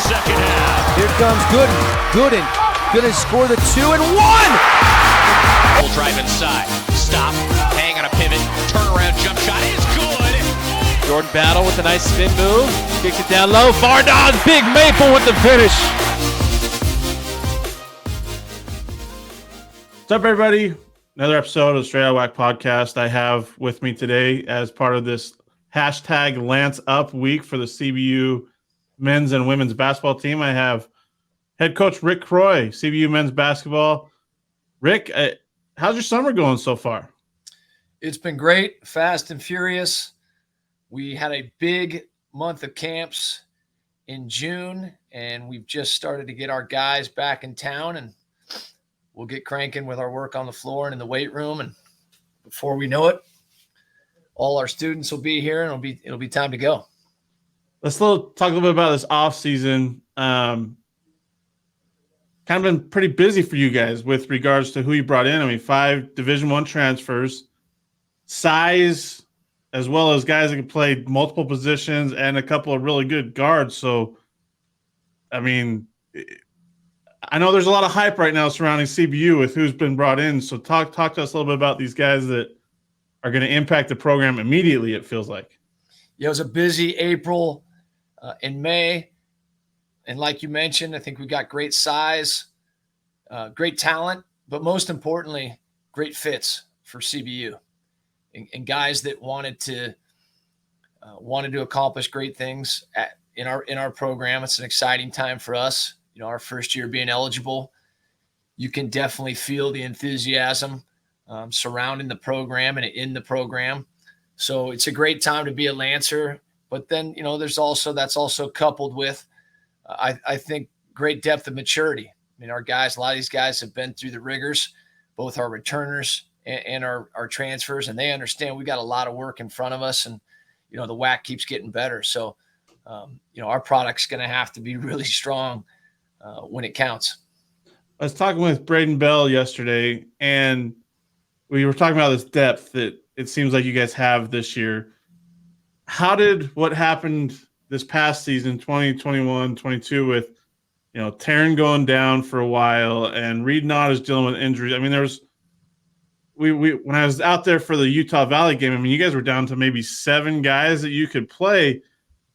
second half. Here comes Gooden gonna score the 2 and 1. Full drive inside. Stop. Hang on a pivot. Turnaround jump shot is good. Jordan Battle with a nice spin move. Kicks it down low. Fardaws, Big Maple with the finish. What's up, everybody? Another episode of Straight Out Whack Podcast. I have with me today, as part of this hashtag Lance Up week for the CBU men's and women's basketball team, I have head coach Rick Croy, CBU men's basketball. Rick, how's your summer going so far? It's been great, fast and furious. We had a big month of camps in June, and we've just started to get our guys back in town, and we'll get cranking with our work on the floor and in the weight room. And before we know it, all our students will be here, and it'll be time to go. Let's talk a little bit about this off season. Kind of been pretty busy for you guys with regards to who you brought in. I mean, 5 Division I transfers, size, as well as guys that can play multiple positions, and a couple of really good guards. So, I mean, I know there's a lot of hype right now surrounding CBU with who's been brought in. So talk to us a little bit about these guys that are going to impact the program immediately, it feels like. Yeah, it was a busy April and May. And like you mentioned, I think we got great size, great talent, but most importantly, great fits for CBU and guys that wanted to accomplish great things in our program. It's an exciting time for us. You know, our first year being eligible, you can definitely feel the enthusiasm surrounding the program and in the program. So it's a great time to be a Lancer. But then, you know, that's also coupled with, I think, great depth of maturity. I mean, a lot of these guys have been through the rigors, both our returners and our transfers, and they understand we got a lot of work in front of us, and, you know, the WAC keeps getting better. So, you know, our product's going to have to be really strong when it counts. I was talking with Braden Bell yesterday, and we were talking about this depth that it seems like you guys have this year. How did what happened this past season, 2021-22, with, you know, Taryn going down for a while and Reed Knott is dealing with injuries? I mean, when I was out there for the Utah Valley game, I mean, you guys were down to maybe 7 guys that you could play.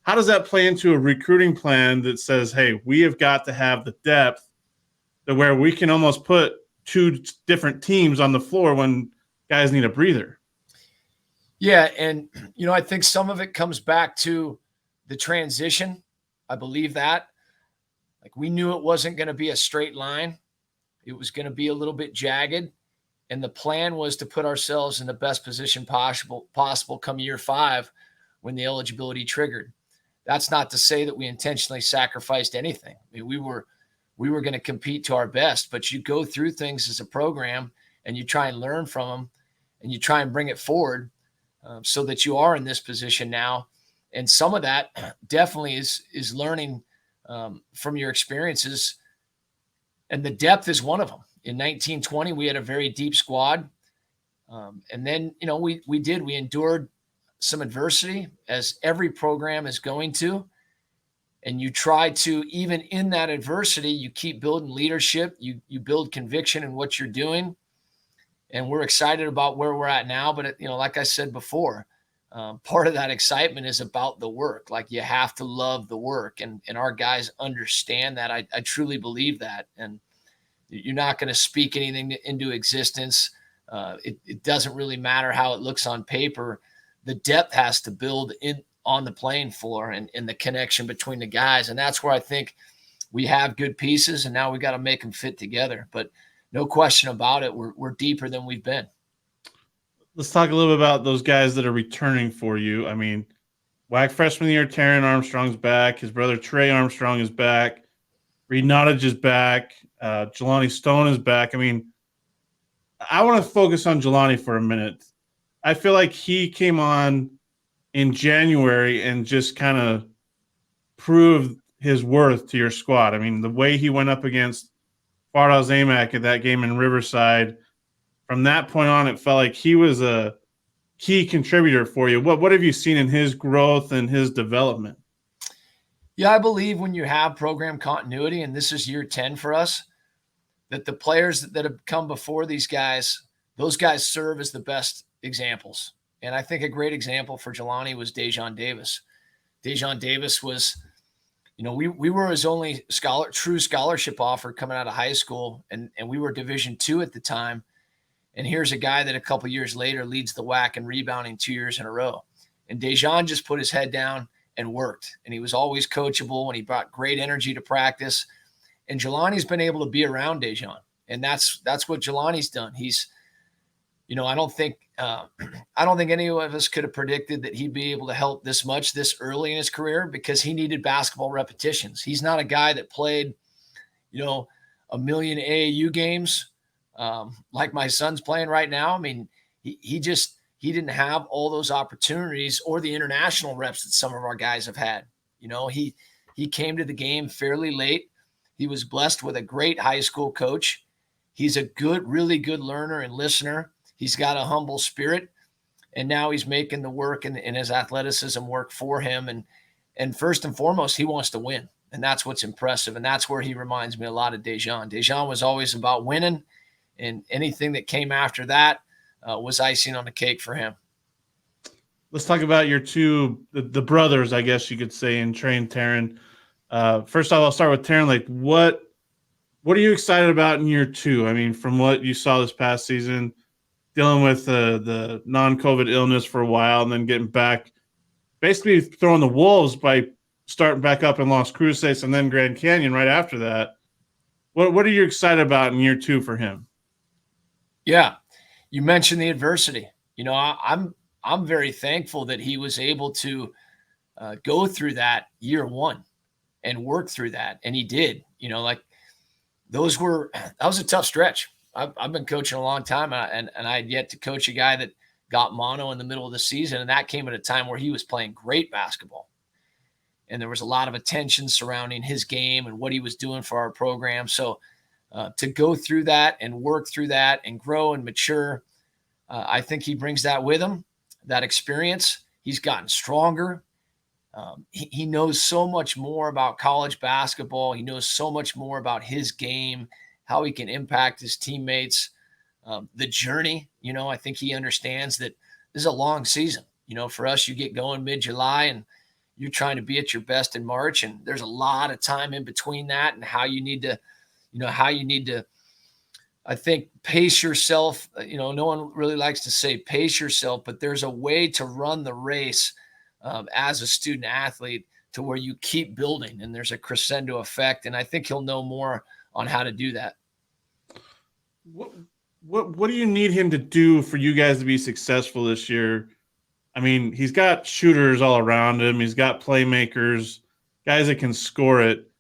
How does that play into a recruiting plan that says, hey, we have got to have the depth to where we can almost put 2 different teams on the floor when guys need a breather? Yeah, and, you know, I think some of it comes back to the transition. I believe that. Like, we knew it wasn't going to be a straight line. It was going to be a little bit jagged. And the plan was to put ourselves in the best position possible come year 5 when the eligibility triggered. That's not to say that we intentionally sacrificed anything. I mean, we were going to compete to our best, but you go through things as a program and you try and learn from them and you try and bring it forward so that you are in this position now. And some of that definitely is learning from your experiences. And the depth is one of them. In 1920, we had a very deep squad. And then, you know, we endured some adversity, as every program is going to. And you try to, even in that adversity, you keep building leadership. You build conviction in what you're doing. And we're excited about where we're at now. But, you know, like I said before, part of that excitement is about the work. Like, you have to love the work. And our guys understand that. I truly believe that. And you're not going to speak anything into existence. It doesn't really matter how it looks on paper. The depth has to build on the playing floor and the connection between the guys. And that's where I think we have good pieces, and now we got to make them fit together. But no question about it, we're deeper than we've been. Let's talk a little bit about those guys that are returning for you. I mean, WAC freshman year, Taryn Armstrong's back. His brother Trey Armstrong is back. Reed Nottage is back. Jelani Stone is back. I mean, I want to focus on Jelani for a minute. I feel like he came on in January and just kind of proved his worth to your squad. I mean, the way he went up against Fardaws Aimaq at that game in Riverside, from that point on, it felt like he was a key contributor for you. What have you seen in his growth and his development? Yeah, I believe when you have program continuity, and this is year 10 for us, that the players that have come before these guys, those guys serve as the best examples. And I think a great example for Jelani was Dejon Davis. Dejon Davis was, we were his only true scholarship offer coming out of high school, and we were Division II at the time. And here's a guy that a couple years later leads the WAC in rebounding 2 years in a row. And Dejon just put his head down and worked. And he was always coachable, and he brought great energy to practice. And Jelani's been able to be around Dejon. And that's what Jelani's done. He's, I don't think any of us could have predicted that he'd be able to help this much this early in his career, because he needed basketball repetitions. He's not a guy that played, a million AAU games like my son's playing right now. I mean, he didn't have all those opportunities or the international reps that some of our guys have had. He came to the game fairly late. He was blessed with a great high school coach. He's a really good learner and listener. He's got a humble spirit, and now he's making the work and his athleticism work for him. And first and foremost, he wants to win. And that's what's impressive. And that's where he reminds me a lot of Dejon. Dejon was always about winning, and anything that came after that was icing on the cake for him. Let's talk about your the brothers, I guess you could say, in Trey and Taryn. First off, I'll start with Taryn. Like, what are you excited about in year 2? I mean, from what you saw this past season, dealing with the non-COVID illness for a while, and then getting back, basically throwing the wolves by starting back up in Las Cruces and then Grand Canyon right after that. What are you excited about in year 2 for him? Yeah, you mentioned the adversity. I'm very thankful that he was able to go through that year 1 and work through that, and he did. That was a tough stretch. I've been coaching a long time, and I had yet to coach a guy that got mono in the middle of the season, and that came at a time where he was playing great basketball. And there was a lot of attention surrounding his game and what he was doing for our program. So to go through that and work through that and grow and mature, I think he brings that with him, that experience. He's gotten stronger. He knows so much more about college basketball. He knows so much more about his game, how he can impact his teammates, the journey. I think he understands that this is a long season. For us, you get going mid-July and you're trying to be at your best in March, and there's a lot of time in between that, and how you need to, I think, pace yourself. No one really likes to say pace yourself, but there's a way to run the race as a student athlete to where you keep building, and there's a crescendo effect. And I think he'll know more on how to do that. What do you need him to do for you guys to be successful this year? I mean, he's got shooters all around him. He's got playmakers, guys that can score it.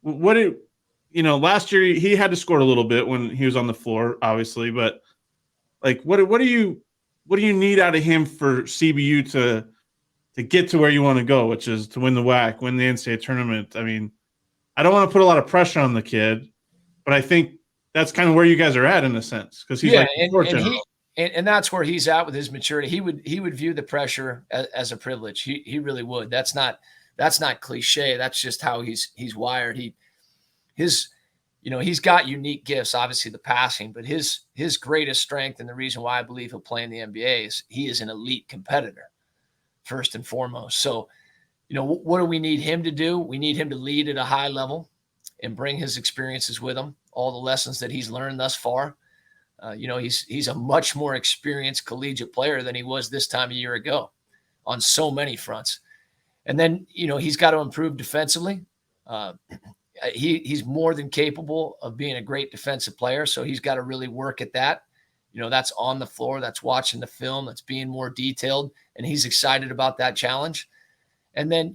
Last year he had to score a little bit when he was on the floor, obviously, but like, what do you need out of him for CBU to get to where you want to go, which is to win the WAC, win the NCAA tournament? I mean, I don't want to put a lot of pressure on the kid, but I think that's kind of where you guys are at in a sense, because he's and that's where he's at with his maturity. He would view the pressure as a privilege. He really would. That's not cliche. That's just how he's wired. He's got unique gifts, obviously the passing, but his greatest strength, and the reason why I believe he'll play in the NBA, is he is an elite competitor first and foremost. So, what do we need him to do? We need him to lead at a high level and bring his experiences with him, all the lessons that he's learned thus far. He's a much more experienced collegiate player than he was this time a year ago on so many fronts. And then, he's got to improve defensively. He's more than capable of being a great defensive player. So he's got to really work at that. That's on the floor, that's watching the film, that's being more detailed. And he's excited about that challenge. And then,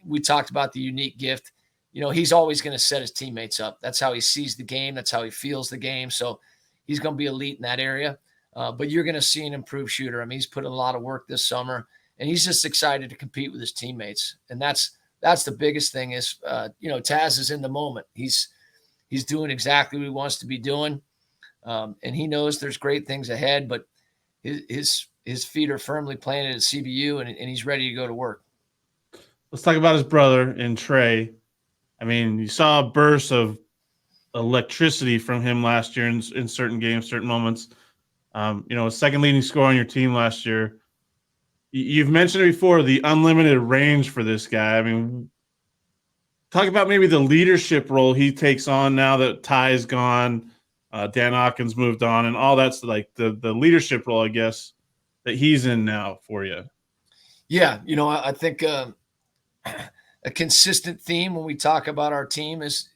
we talked about the unique gift. He's always going to set his teammates up. That's how he sees the game. That's how he feels the game. So he's going to be elite in that area. But you're going to see an improved shooter. I mean, he's put in a lot of work this summer, and he's just excited to compete with his teammates. And that's the biggest thing is, Taz is in the moment. He's doing exactly what he wants to be doing. And he knows there's great things ahead, but his feet are firmly planted at CBU, and he's ready to go to work. let's talk about his brother in Trey. I mean, you saw a burst of electricity from him last year in certain games, certain moments. A second leading scorer on your team last year. You've mentioned it before, the unlimited range for this guy. I mean, talk about maybe the leadership role he takes on now that Ty is gone, Dan Hawkins moved on, and all that's like the leadership role, I guess, that he's in now for you. Yeah, I think a consistent theme when we talk about our team is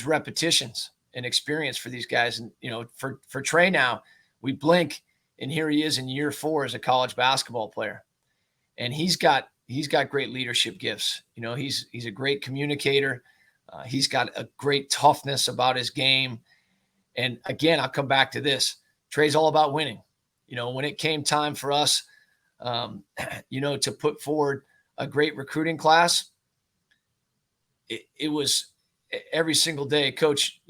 repetitions and experience for these guys. And for Trey now, we blink and here he is in year 4 as a college basketball player, and he's got great leadership gifts. He's a great communicator. He's got a great toughness about his game. And again, I'll come back to this. Trey's all about winning. When it came time for us, to put forward a great recruiting class, it was every single day, Coach,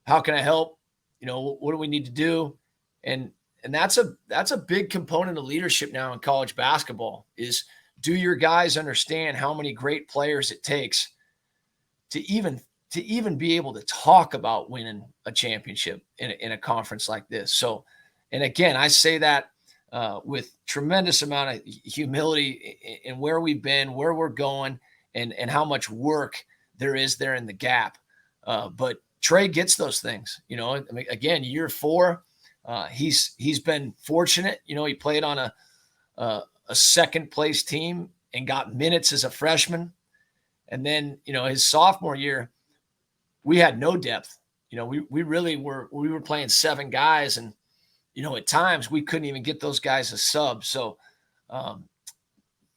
how can I help? What do we need to do? And that's a big component of leadership now in college basketball is, do your guys understand how many great players it takes to even be able to talk about winning a championship in a conference like this? So, and again, I say that with tremendous amount of humility in where we've been, where we're going, and how much work there is there in the gap. But Trey gets those things. Again, year 4, he's been fortunate. He played on a second place team and got minutes as a freshman. And then, his sophomore year, we had no depth. We really were playing 7 guys, and, at times we couldn't even get those guys a sub. So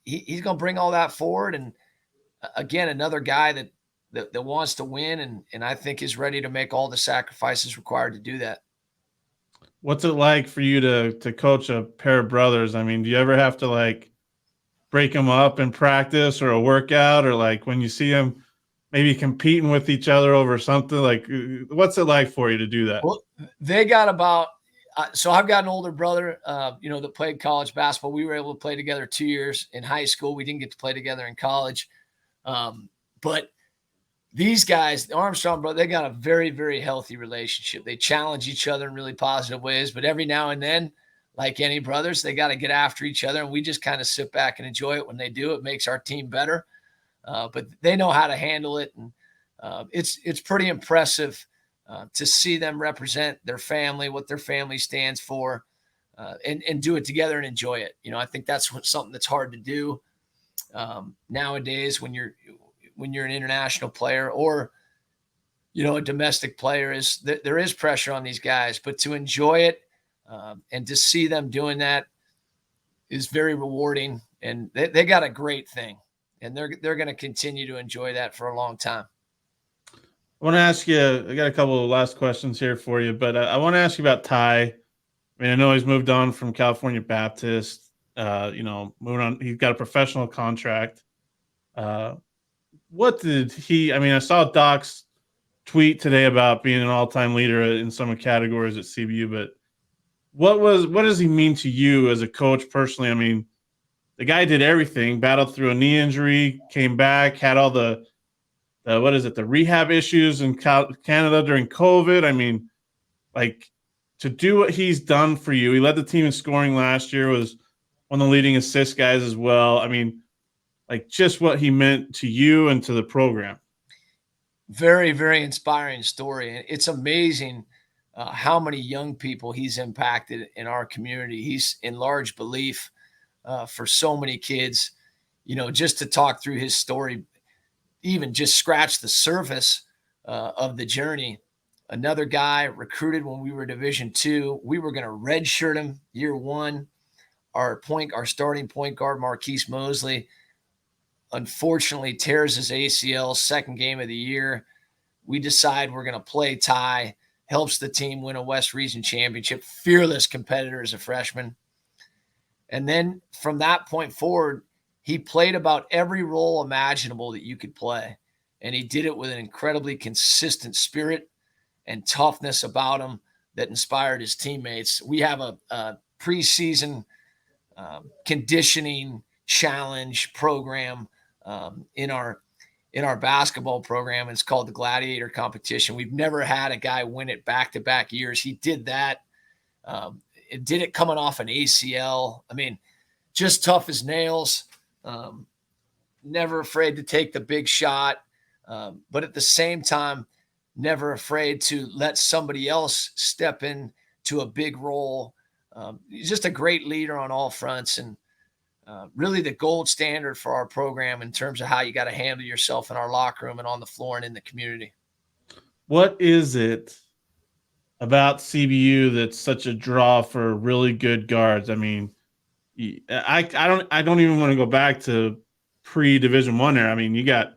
he's going to bring all that forward. And again, another guy that wants to win and I think is ready to make all the sacrifices required to do that. What's it like for you to coach a pair of brothers? I mean, do you ever have to break them up in practice or a workout, or when you see them maybe competing with each other over something? What's it like for you to do that? Well, they got about so I've got an older brother, that played college basketball. We were able to play together 2 years in high school. We didn't get to play together in college. But these guys, the Armstrong brothers, they got a very, very healthy relationship. They challenge each other in really positive ways, but every now and then, like any brothers, they got to get after each other, and we just kind of sit back and enjoy it when they do. It makes our team better, but they know how to handle it, and it's pretty impressive to see them represent their family, what their family stands for, and do it together and enjoy it. I think that's something that's hard to do nowadays when you're an international player or, a domestic player. Is that there is pressure on these guys, but to enjoy it and to see them doing that is very rewarding. And they got a great thing, and they're going to continue to enjoy that for a long time. I want to ask you, I got a couple of last questions here for you, but I want to ask you about Ty. I mean, I know he's moved on from California Baptist, moving on. He's got a professional contract. What did I saw Doc's tweet today about being an all-time leader in some categories at CBU, but what does he mean to you as a coach personally? I mean, the guy did everything, battled through a knee injury, came back, had all the rehab issues in Canada during COVID. I mean, to do what he's done for you, he led the team in scoring last year, was one of the leading assist guys as well. I mean, just what he meant to you and to the program. Very, very inspiring story. And it's amazing how many young people he's impacted in our community. He's in large belief for so many kids, just to talk through his story, even just scratch the surface of the journey. Another guy recruited when we were Division II. We were going to redshirt him year 1. Our starting point guard, Marquise Mosley, unfortunately tears his ACL second game of the year. We decide we're going to play Ty, helps the team win a West Region championship, fearless competitor as a freshman. And then from that point forward, he played about every role imaginable that you could play. And he did it with an incredibly consistent spirit and toughness about him that inspired his teammates. We have a preseason conditioning challenge program in our basketball program. It's called the Gladiator Competition. We've never had a guy win it back-to-back years. He did that. It did it coming off an ACL. I mean, just tough as nails. Never afraid to take the big shot. But at the same time, never afraid to let somebody else step in to a big role. He's just a great leader on all fronts, and really the gold standard for our program in terms of how you got to handle yourself in our locker room and on the floor and in the community. What is it about CBU that's such a draw for really good guards? I mean, I don't even want to go back to pre-Division I there. I mean, you got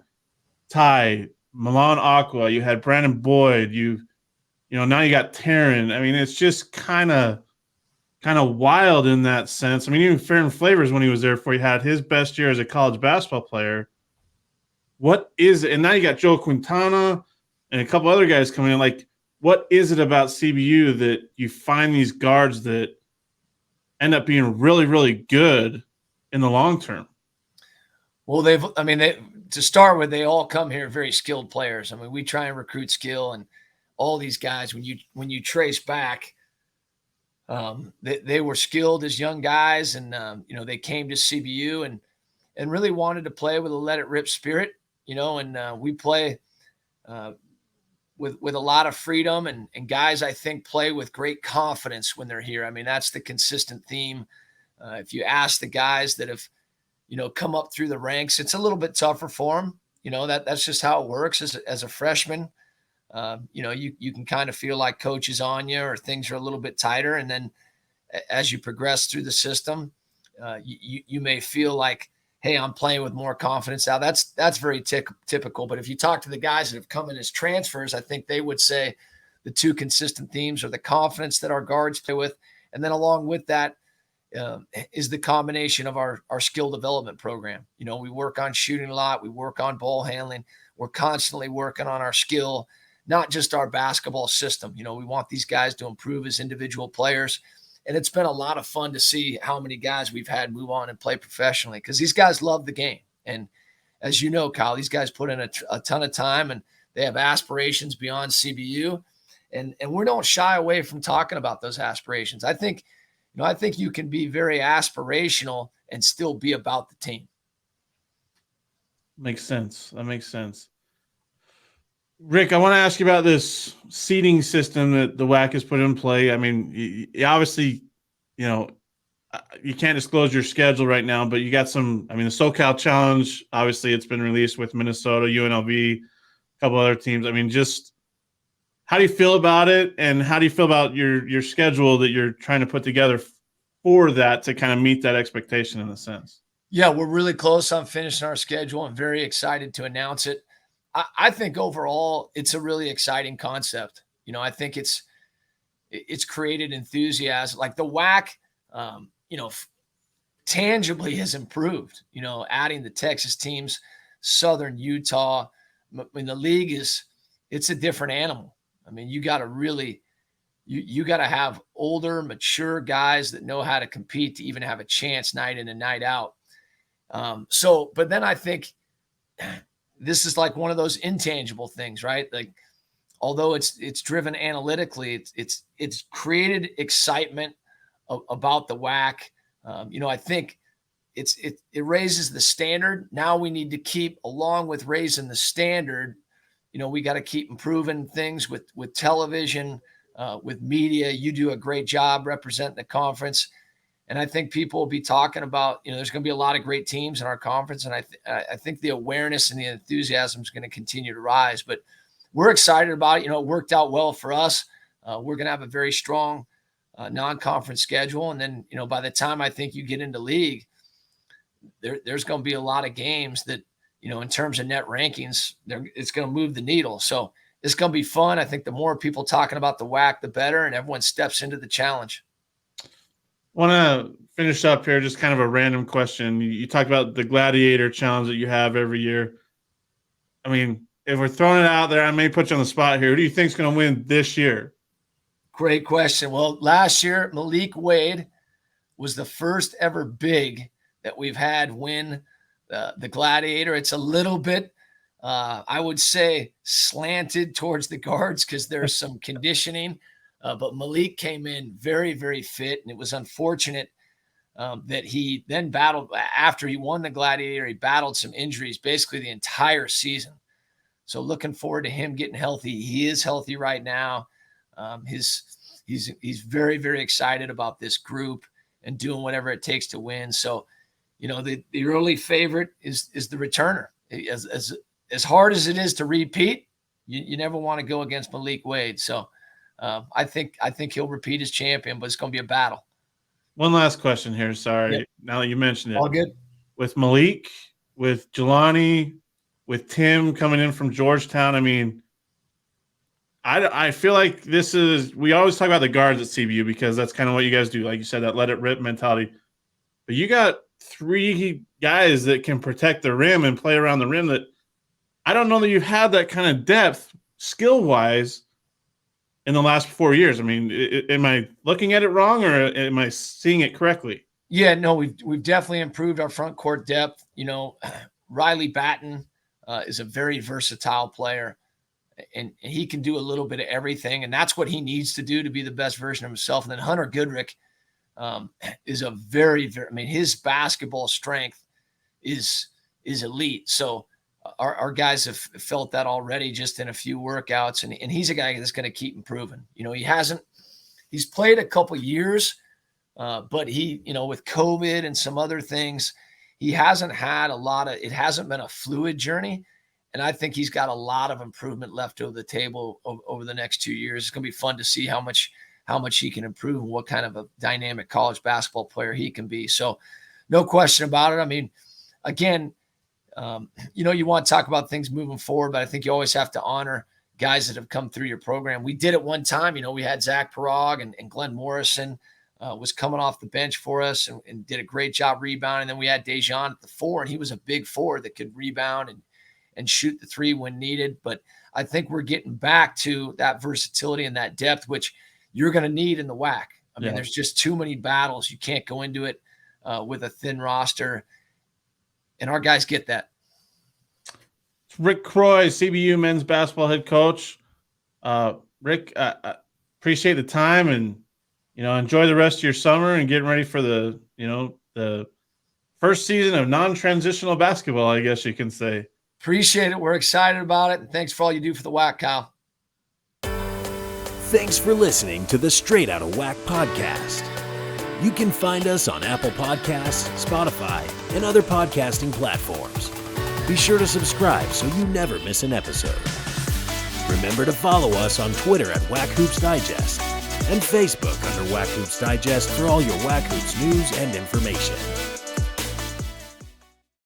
Ty, Milan Aqua, you had Brandon Boyd, now you got Taryn. I mean, it's just kind of wild in that sense. I mean, even Farron Flavors, when he was there before, he had his best year as a college basketball player. What is it? And now you got Joe Quintana and a couple other guys coming in. Like, what is it about CBU that you find these guards that end up being really, really good in the long term? Well, to start with, they all come here very skilled players. I mean, we try and recruit skill, and all these guys, when you trace back, they were skilled as young guys, and they came to CBU and really wanted to play with a let it rip spirit, and we play with a lot of freedom, and guys, I think, play with great confidence when they're here. I mean, that's the consistent theme. If you ask the guys that have come up through the ranks, it's a little bit tougher for them. That's just how it works as a freshman. You can kind of feel like coach is on you, or things are a little bit tighter. And then as you progress through the system, you may feel like, hey, I'm playing with more confidence now. That's very typical. But if you talk to the guys that have come in as transfers, I think they would say the two consistent themes are the confidence that our guards play with. And then along with that, is the combination of our skill development program. We work on shooting a lot. We work on ball handling. We're constantly working on our skill, not just our basketball system. We want these guys to improve as individual players. And it's been a lot of fun to see how many guys we've had move on and play professionally, because these guys love the game. And as you know, Kyle, these guys put in a ton of time, and they have aspirations beyond CBU. And we don't shy away from talking about those aspirations. I think you can be very aspirational and still be about the team. Makes sense. That makes sense. Rick, I want to ask you about this seeding system that the WAC has put in play. I mean, you obviously, you can't disclose your schedule right now, but you got the SoCal Challenge, obviously it's been released with Minnesota, UNLV, a couple other teams. I mean, just how do you feel about it, and how do you feel about your schedule that you're trying to put together for that to kind of meet that expectation in a sense? Yeah, we're really close on finishing our schedule. I'm very excited to announce it. I think overall it's a really exciting concept. I think it's created enthusiasm. Like the WAC, tangibly has improved, adding the Texas teams, Southern Utah. I mean, the league it's a different animal. I mean, you got to really, you got to have older, mature guys that know how to compete to even have a chance night in and night out. But then I think this is like one of those intangible things, right? Like, although it's driven analytically, it's created excitement about the WAC. I think it raises the standard. Now we need to keep, along with raising the standard, we got to keep improving things with television, with media. You do a great job representing the conference. And I think people will be talking about, there's going to be a lot of great teams in our conference. And I think the awareness and the enthusiasm is going to continue to rise. But we're excited about it. It worked out well for us. We're going to have a very strong non-conference schedule. And then, by the time I think you get into league, there's going to be a lot of games that, in terms of net rankings, it's going to move the needle. So it's going to be fun. I think the more people talking about the WAC, the better, and everyone steps into the challenge. I want to finish up here, just kind of a random question. You talked about the Gladiator Challenge that you have every year. I mean, if we're throwing it out there, I may put you on the spot here. Who do you think is going to win this year? Great question. Well, last year, Malik Wade was the first ever big that we've had win the Gladiator. It's a little bit, I would say, slanted towards the guards because there's some conditioning. But Malik came in very, very fit, and it was unfortunate that he then battled after he won the Gladiator. He battled some injuries basically the entire season. So looking forward to him getting healthy. He is healthy right now. He's very, very excited about this group and doing whatever it takes to win. So, the early favorite is the returner. As hard as it is to repeat, you never want to go against Malik Wade. So I think he'll repeat as champion, but it's going to be a battle. One last question here. Sorry. Yep. Now that you mentioned it. All good. With Malik, with Jelani, with Tim coming in from Georgetown, I mean, I feel like we always talk about the guards at CBU because that's kind of what you guys do. Like you said, that let it rip mentality. But you got 3 guys that can protect the rim and play around the rim that I don't know that you've had that kind of depth skill-wise in the last 4 years. I mean, am I looking at it wrong or am I seeing it correctly? Yeah, no, we've definitely improved our front court depth. Riley Batten is a very versatile player. And he can do a little bit of everything, and that's what he needs to do to be the best version of himself. And then Hunter Goodrick is a very, very, his basketball strength is elite. So our guys have felt that already just in a few workouts, and he's a guy that's going to keep improving. He's played a couple years, but he, with COVID and some other things, he hasn't had it hasn't been a fluid journey. And I think he's got a lot of improvement left over the table over the next 2 years. It's going to be fun to see how much he can improve and what kind of a dynamic college basketball player he can be. So no question about it. Again, you want to talk about things moving forward, but I think you always have to honor guys that have come through your program. We did it one time. We had Zach Parag and Glenn Morrison was coming off the bench for us and did a great job rebounding. Then we had Dejan at the 4, and he was a big 4 that could rebound and shoot the 3 when needed. But I think we're getting back to that versatility and that depth, which you're going to need in the WAC. There's just too many battles. You can't go into it with a thin roster. And our guys get that. Rick Croy, CBU men's basketball head coach. Rick, appreciate the time and, enjoy the rest of your summer and getting ready for the first season of non-transitional basketball, I guess you can say. Appreciate it. We're excited about it. And thanks for all you do for the WAC, Kyle. Thanks for listening to the Straight Outta WAC podcast. You can find us on Apple Podcasts, Spotify, and other podcasting platforms. Be sure to subscribe so you never miss an episode. Remember to follow us on Twitter at WAC Hoops Digest and Facebook under WAC Hoops Digest for all your WAC Hoops news and information.